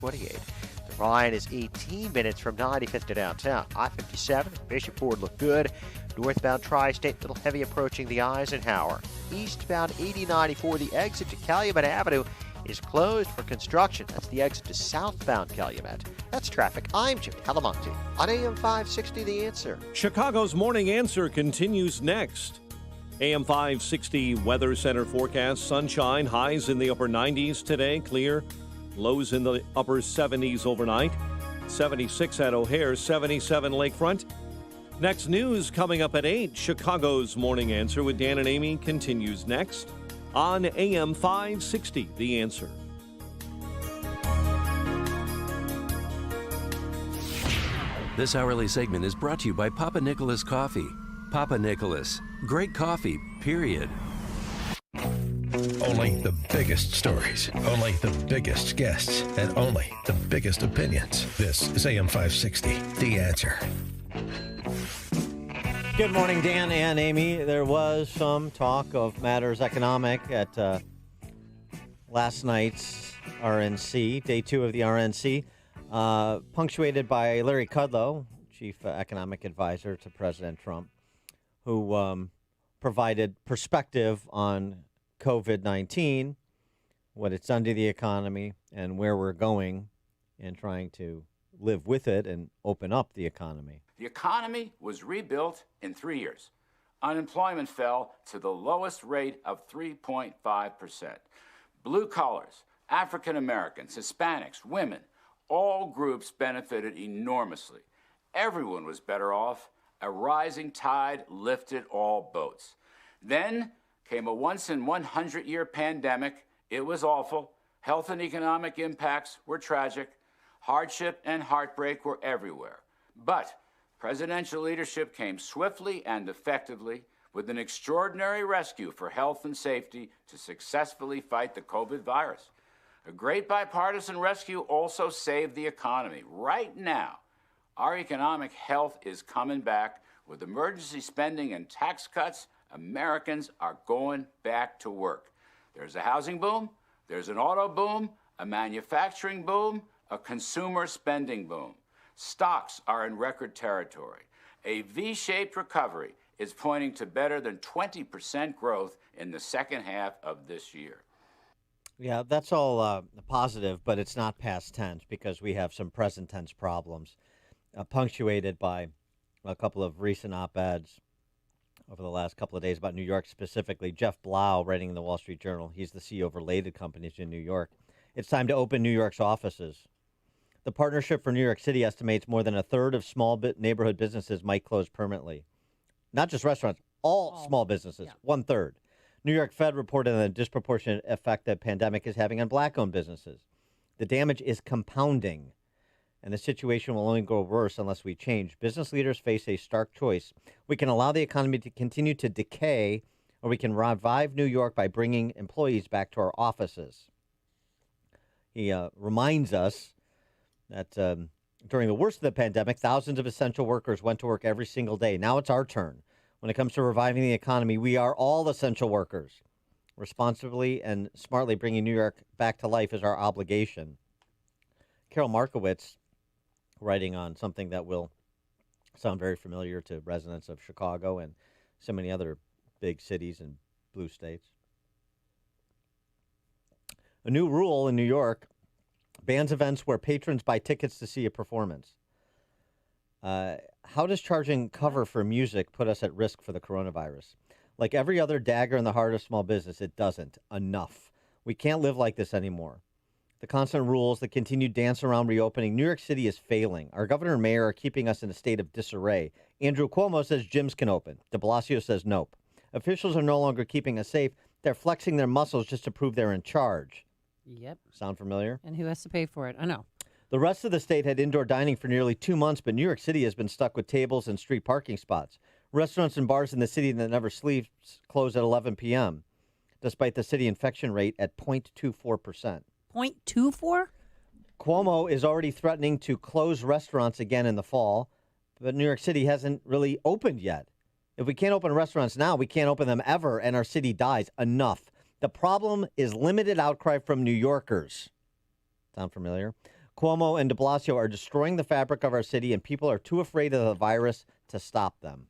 28. The Ryan is 18 minutes from 95th to downtown. I-57, Bishop Ford look good. Northbound Tri-State, little heavy approaching the Eisenhower. Eastbound 8094, the exit to Calumet Avenue is closed for construction. That's the exit to southbound Calumet. That's traffic. I'm Jim Calamonte on AM 560, The Answer. Chicago's Morning Answer continues next. AM 560 Weather Center forecast, sunshine, highs in the upper 90s today, clear, lows in the upper 70s overnight, 76 at O'Hare, 77 Lakefront. Next news coming up at 8, Chicago's Morning Answer with Dan and Amy continues next on AM 560, The Answer. This hourly segment is brought to you by Papa Nicholas Coffee. Papa Nicholas, great coffee, period. Only the biggest stories, only the biggest guests, and only the biggest opinions. This is AM 560, The Answer. Good morning, Dan and Amy. There was some talk of matters economic at last night's RNC, day 2 of the RNC, punctuated by Larry Kudlow, chief economic advisor to President Trump, who provided perspective on COVID-19, what it's done to the economy, and where we're going in trying to live with it and open up the economy. The economy was rebuilt in 3 years. Unemployment fell to the lowest rate of 3.5%. Blue collars, African Americans, Hispanics, women, all groups benefited enormously. Everyone was better off. A rising tide lifted all boats. Then came a once-in-100-year pandemic. It was awful. Health and economic impacts were tragic. Hardship and heartbreak were everywhere. But presidential leadership came swiftly and effectively with an extraordinary rescue for health and safety to successfully fight the COVID virus. A great bipartisan rescue also saved the economy. Right now, our economic health is coming back. With emergency spending and tax cuts, Americans are going back to work. There's a housing boom, there's an auto boom, a manufacturing boom, a consumer spending boom. Stocks are in record territory. A V-shaped recovery is pointing to better than 20% growth in the second half of this year. Yeah, that's all positive, but it's not past tense because we have some present tense problems, punctuated by a couple of recent op-eds over the last couple of days about New York specifically. Jeff Blau, writing in the Wall Street Journal, he's the CEO of related companies in New York. It's time to open New York's offices. The Partnership for New York City estimates more than a third of small neighborhood businesses might close permanently. Not just restaurants, all small businesses, yeah. 1/3. New York Fed reported on the disproportionate effect that pandemic is having on black-owned businesses. The damage is compounding, and the situation will only go worse unless we change. Business leaders face a stark choice. We can allow the economy to continue to decay, or we can revive New York by bringing employees back to our offices. He reminds us that during the worst of the pandemic, thousands of essential workers went to work every single day. Now it's our turn. When it comes to reviving the economy, we are all essential workers. Responsibly and smartly bringing New York back to life is our obligation. Carol Markowitz, writing on something that will sound very familiar to residents of Chicago and so many other big cities and blue states. A new rule in New York bans events where patrons buy tickets to see a performance. How does charging cover for music put us at risk for the coronavirus? Like every other dagger in the heart of small business, it doesn't. Enough. We can't live like this anymore. The constant rules, the continued dance around reopening. New York City is failing. Our governor and mayor are keeping us in a state of disarray. Andrew Cuomo says gyms can open. De Blasio says nope. Officials are no longer keeping us safe. They're flexing their muscles just to prove they're in charge. Yep. Sound familiar? And who has to pay for it? I know. The rest of the state had indoor dining for nearly 2 months, but New York City has been stuck with tables and street parking spots. Restaurants and bars in the city that never sleeps close at 11 p.m., despite the city infection rate at 0.24%. 0.24? Cuomo is already threatening to close restaurants again in the fall, but New York City hasn't really opened yet. If we can't open restaurants now, we can't open them ever, and our city dies. Enough. The problem is limited outcry from New Yorkers. Sound familiar? Cuomo and de Blasio are destroying the fabric of our city, and people are too afraid of the virus to stop them.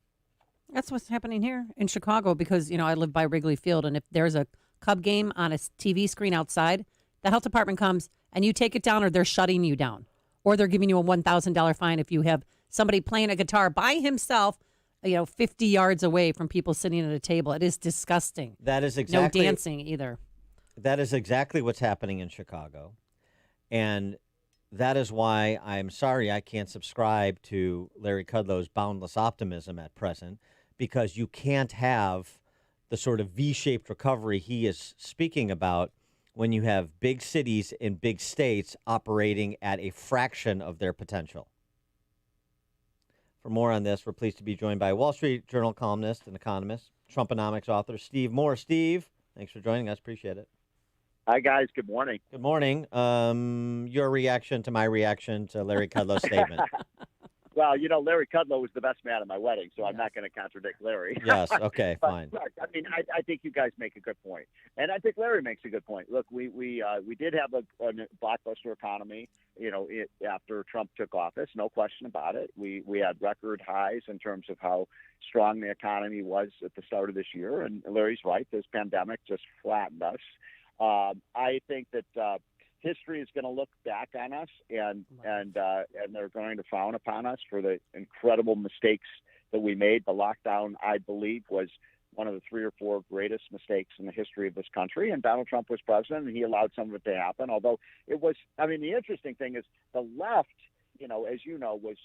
That's what's happening here in Chicago because, I live by Wrigley Field, and if there's a Cub game on a TV screen outside, the health department comes and you take it down or they're shutting you down. Or they're giving you a $1,000 fine if you have somebody playing a guitar by himself, 50 yards away from people sitting at a table. It is disgusting. That is exactly no dancing either. That is exactly what's happening in Chicago. And that is why I'm sorry I can't subscribe to Larry Kudlow's boundless optimism at present, because you can't have the sort of V-shaped recovery he is speaking about when you have big cities in big states operating at a fraction of their potential. For more on this, we're pleased to be joined by Wall Street Journal columnist and economist, Trumponomics author Steve Moore. Steve, thanks for joining us. Appreciate it. Hi, guys. Good morning. Good morning. Your reaction to my reaction to Larry Kudlow's statement. Well, Larry Kudlow was the best man at my wedding, so I'm not going to contradict Larry. Yes, okay, But, fine. Look, I think you guys make a good point, and I think Larry makes a good point. Look, we did have a blockbuster economy, after Trump took office, no question about it. We had record highs in terms of how strong the economy was at the start of this year, and Larry's right. This pandemic just flattened us. I think that history is going to look back on us, and they're going to frown upon us for the incredible mistakes that we made. The lockdown, I believe, was one of the 3 or 4 greatest mistakes in the history of this country. And Donald Trump was president, and he allowed some of it to happen. Although it was, the interesting thing is the left, as you know, was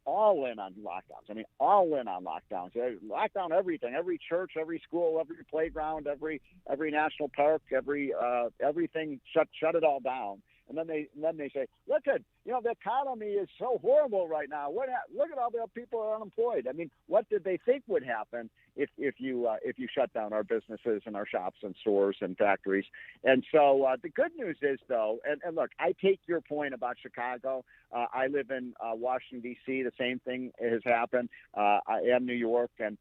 all in on lockdowns. All in on lockdowns. They lockdown everything, every church, every school, every playground, every national park, everything. Shut it all down. And then they say, look at the economy is so horrible right now. Look at all the people who are unemployed. What did they think would happen if you shut down our businesses and our shops and stores and factories? And so the good news is, though, and look, I take your point about Chicago. I live in Washington D.C. The same thing has happened. I am New York, and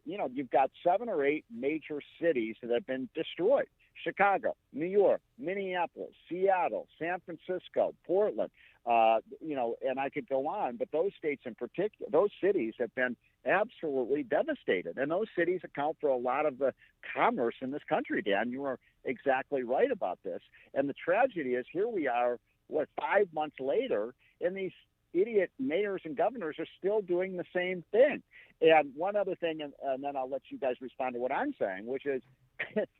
you've got 7 or 8 major cities that have been destroyed. Chicago, New York, Minneapolis, Seattle, San Francisco, Portland, and I could go on, but those states in particular, those cities have been absolutely devastated. And those cities account for a lot of the commerce in this country, Dan. You are exactly right about this. And the tragedy is here we are, 5 months later, and these idiot mayors and governors are still doing the same thing. And one other thing, and then I'll let you guys respond to what I'm saying, which is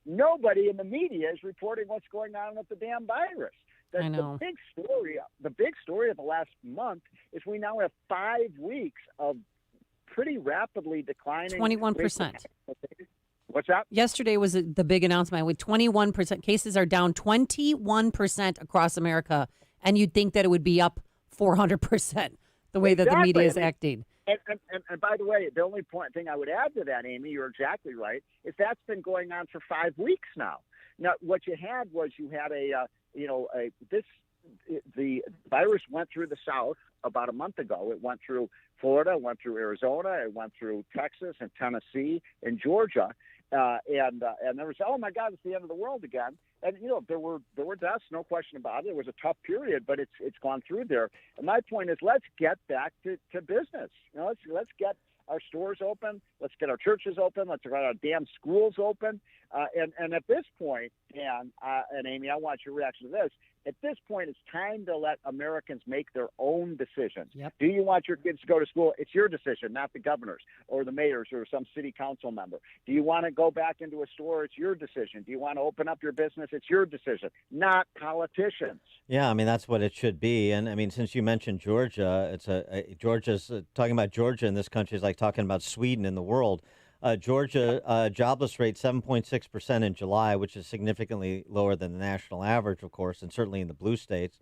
nobody in the media is reporting what's going on with the damn virus. I know. The big story of the last month is we now have 5 weeks of pretty rapidly declining 21%. What's that? Yesterday was the big announcement with 21%. Cases are down 21% across America, and you'd think that it would be up 400% the way that the media is acting. And by the way, the only thing I would add to that, Amy, you're exactly right, is that's been going on for 5 weeks now. Now, what you had the virus went through the South about a month ago. It went through Florida, it went through Arizona, it went through Texas and Tennessee and Georgia. And there was, oh my God, it's the end of the world again. And there were deaths, no question about it. It was a tough period, but it's gone through there. And my point is, let's get back to business. Let's get our stores open. Let's get our churches open. Let's get our damn schools open. And at this point, Dan and Amy, I want your reaction to this. At this point, it's time to let Americans make their own decisions. Yep. Do you want your kids to go to school? It's your decision, not the governor's or the mayor's or some city council member. Do you want to go back into a store? It's your decision. Do you want to open up your business? It's your decision, not politicians. Yeah, that's what it should be. And since you mentioned Georgia, Georgia's talking about Georgia in this country is like talking about Sweden in the world. Georgia jobless rate 7.6% in July, which is significantly lower than the national average, of course, and certainly in the blue states.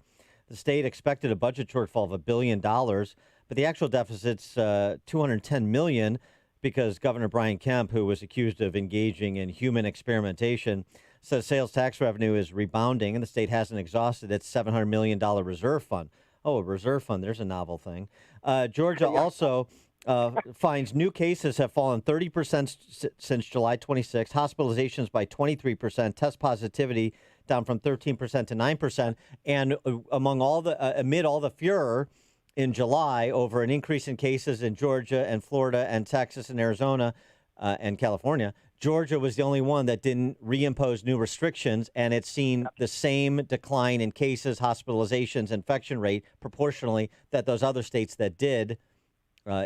The state expected a budget shortfall of $1 billion, but the actual deficit's $210 million because Governor Brian Kemp, who was accused of engaging in human experimentation, says sales tax revenue is rebounding and the state hasn't exhausted its $700 million reserve fund. Oh, a reserve fund. There's a novel thing. Georgia also finds new cases have fallen 30% since July 26, hospitalizations by 23%, test positivity down from 13% to 9%. And amid all the furor in July over an increase in cases in Georgia and Florida and Texas and Arizona and California, Georgia was the only one that didn't reimpose new restrictions, and it's seen the same decline in cases, hospitalizations, infection rate proportionally that those other states that did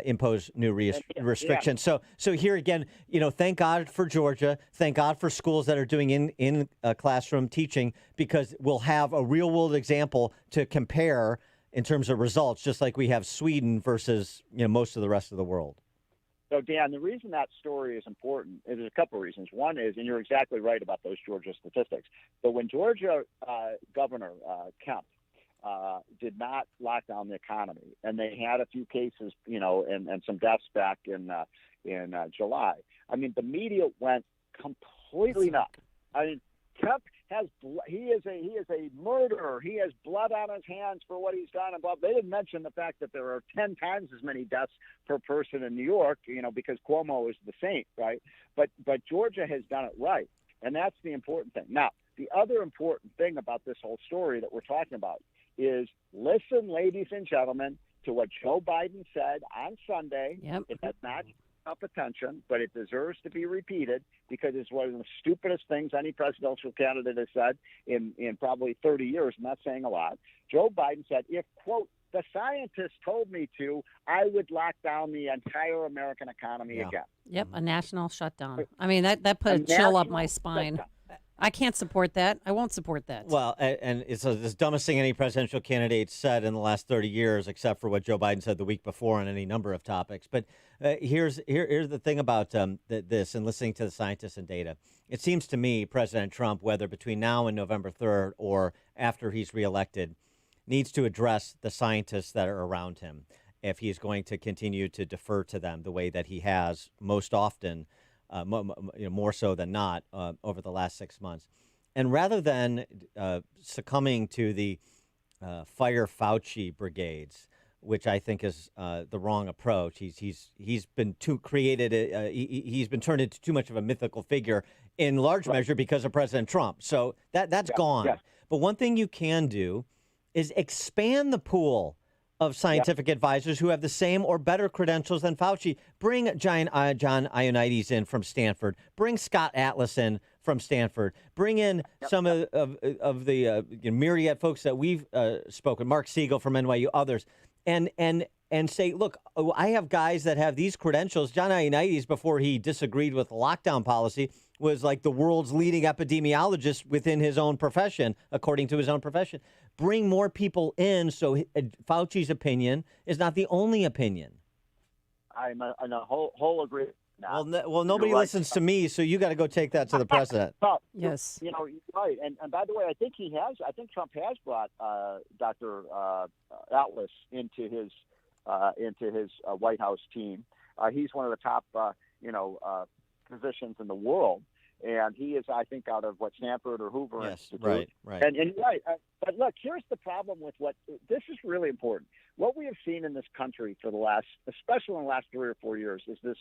impose new restrictions. So here again, thank God for Georgia. Thank God for schools that are doing in classroom teaching, because we'll have a real world example to compare in terms of results, just like we have Sweden versus most of the rest of the world. So, Dan, the reason that story is important is a couple of reasons. One is, and you're exactly right about those Georgia statistics, but when Georgia Governor Kemp did not lock down the economy, and they had a few cases, and some deaths back in July, I mean, the media went completely nuts. I mean, Kemp he is a murderer. He has blood on his hands for what he's done. Above, they didn't mention the fact that there are 10 times as many deaths per person in New York, because Cuomo is the saint, right? But Georgia has done it right, and that's the important thing. Now, the other important thing about this whole story that we're talking about is, listen, ladies and gentlemen, to what Joe Biden said on Sunday. Yep. It has not up attention, but it deserves to be repeated, because it's one of the stupidest things any presidential candidate has said in probably 30 years. I'm not saying a lot. Joe Biden said, if, quote, the scientists told me to, I would lock down the entire American economy again. Yep, a national shutdown. I mean, that put a chill up my spine. Shutdown. I can't support that. I won't support that. Well, and it's the dumbest thing any presidential candidate said in the last 30 years, except for what Joe Biden said the week before on any number of topics. But here's the thing about this, and listening to the scientists and data. It seems to me President Trump, whether between now and November 3rd or after he's reelected, needs to address the scientists that are around him if he's going to continue to defer to them the way that he has most often, more so than not, over the last 6 months. And rather than succumbing to the fire Fauci brigades, which I think is the wrong approach, he's been he's been turned into too much of a mythical figure in large measure because of President Trump. So that's gone. Yeah. But one thing you can do is expand the pool of scientific advisors who have the same or better credentials than Fauci. Bring John Ioannidis in from Stanford. Bring Scott Atlas in from Stanford. Bring in some of the myriad folks that we've spoken, Mark Siegel from NYU, others, and say, look, I have guys that have these credentials. John Ioannidis, before he disagreed with the lockdown policy, was like the world's leading epidemiologist within his own profession, according to his own profession. Bring more people in so Fauci's opinion is not the only opinion. I'm in a whole agreement. Well, nobody listens to me, so you got to go take that to the president. Yes. Right. And by the way, I think Trump has brought Dr. Atlas into his White House team. He's one of the top, physicians in the world. And he is, I think, out of Stanford or Hoover Institute. Right. And right. But look, here's the problem with this is really important. What we have seen in this country for especially in the last 3 or 4 years, is this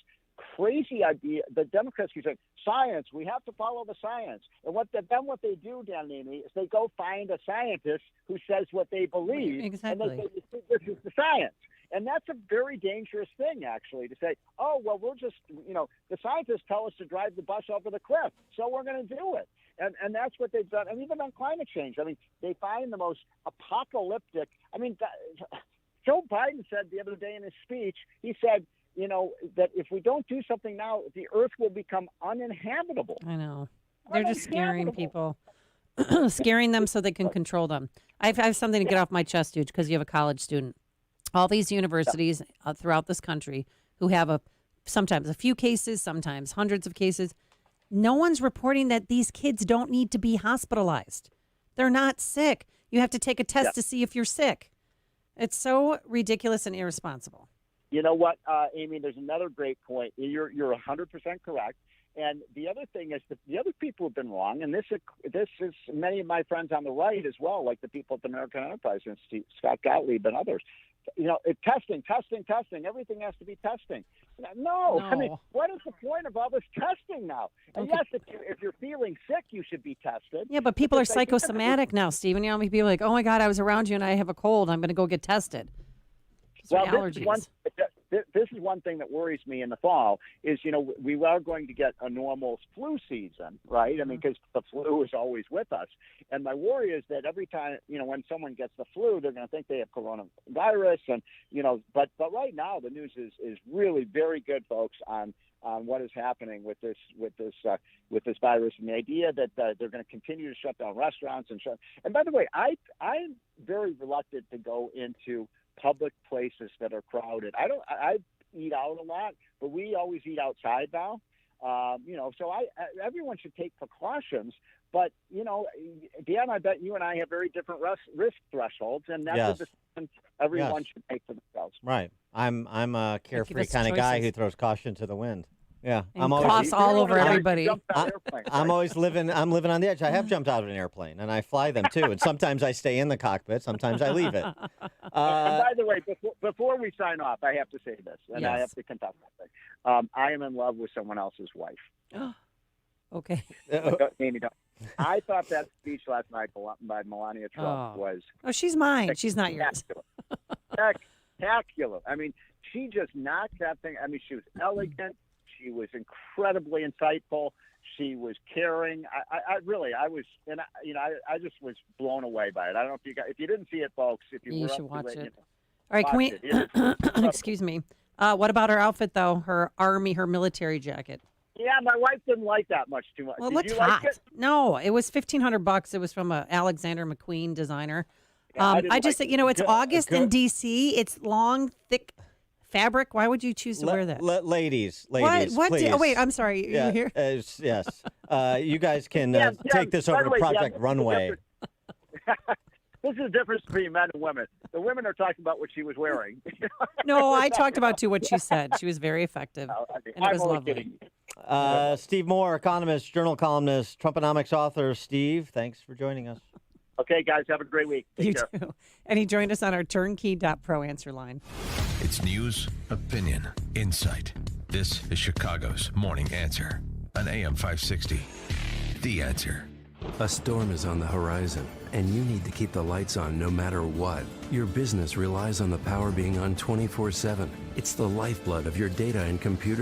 crazy idea. The Democrats keep saying, science, we have to follow the science. And what they do, Dan Amy, is they go find a scientist who says what they believe. Exactly. And they say, this is the science. And that's a very dangerous thing, actually, to say, oh, well, we're just, the scientists tell us to drive the bus over the cliff, so we're going to do it. And that's what they've done. And even on climate change, I mean, they find the most apocalyptic. I mean, Joe Biden said the other day in his speech, he said, that if we don't do something now, the earth will become uninhabitable. I know. They're just scaring people, scaring them so they can control them. I have something to get off my chest, dude, because you have a college student. All these universities throughout this country who have sometimes a few cases, sometimes hundreds of cases. No one's reporting that these kids don't need to be hospitalized. They're not sick. You have to take a test to see if you're sick. It's so ridiculous and irresponsible. You know what, Amy, there's another great point. You're 100% correct. And the other thing is that the other people have been wrong, and this is many of my friends on the right as well, like the people at the American Enterprise Institute, Scott Gottlieb and others. Testing. Everything has to be testing. No, I mean, No. what is the point of all this testing now? And Okay. yes, if you're feeling sick, you should be tested. Yeah, but people are Because they do that- psychosomatic now, Stephen. You know, people are like, oh my God, I was around you and I have a cold. I'm going to go get tested. It's Well, allergies. this is one thing that worries me in the fall is, we are going to get a normal flu season, right? I mean, because the flu is always with us. And my worry is that every time, when someone gets the flu, they're going to think they have coronavirus. And, but right now the news is really very good, folks, on what is happening with this virus, and the idea that they're going to continue to shut down restaurants and by the way, I'm very reluctant to go into public places that are crowded. I eat out a lot, but we always eat outside now. So everyone should take precautions. But Dan, I bet you and I have very different risk thresholds, and that's Yes. a decision everyone Yes. should make for themselves. Right. I'm a carefree us kind of guy choices. who throws caution to the wind. Yeah. And I'm always cross all over everybody. I'm always living on the edge. I have jumped out of an airplane and I fly them too. And sometimes I stay in the cockpit, sometimes I leave it. And by the way, before we sign off, I have to say this, and I Yes. have to confess something. I am in love with someone else's wife. Okay. Amy, don't. I thought that speech last night by Melania Trump was Oh, she's mine. She's not yours. spectacular. I mean, she just knocked that thing. I mean, she was elegant. She was incredibly insightful. She was caring. I just was blown away by it. I don't know if you didn't see it, folks. If You were should up watch to it. it. All right, can we? Watch it. It is Excuse me. What about her outfit though? Her military jacket. Yeah, my wife didn't like that much too much. Well, it Did looked you hot. like it? No, it was $1,500. It was from a Alexander McQueen designer. Yeah, I didn't I just like think, it's August in good. D.C. It's long, thick fabric. Why would you choose to wear that? Ladies, What? please. Oh, wait, I'm sorry. Yeah, You here? yes. You guys can Yeah, take this by over the to way, Project this is the Runway. This is the difference between men and women. The women are talking about what she was wearing. No, I talked about too what she said. She was very effective, and it I'm was only lovely. kidding. Steve Moore, economist, journal columnist, Trumponomics author. Steve, thanks for joining us. Okay, guys, have a great week. Take You care. too. And he joined us on our turnkey.pro answer line. It's news, opinion, insight. This is Chicago's Morning Answer on AM 560. The Answer. A storm is on the horizon, and you need to keep the lights on no matter what. Your business relies on the power being on 24/7. It's the lifeblood of your data and computer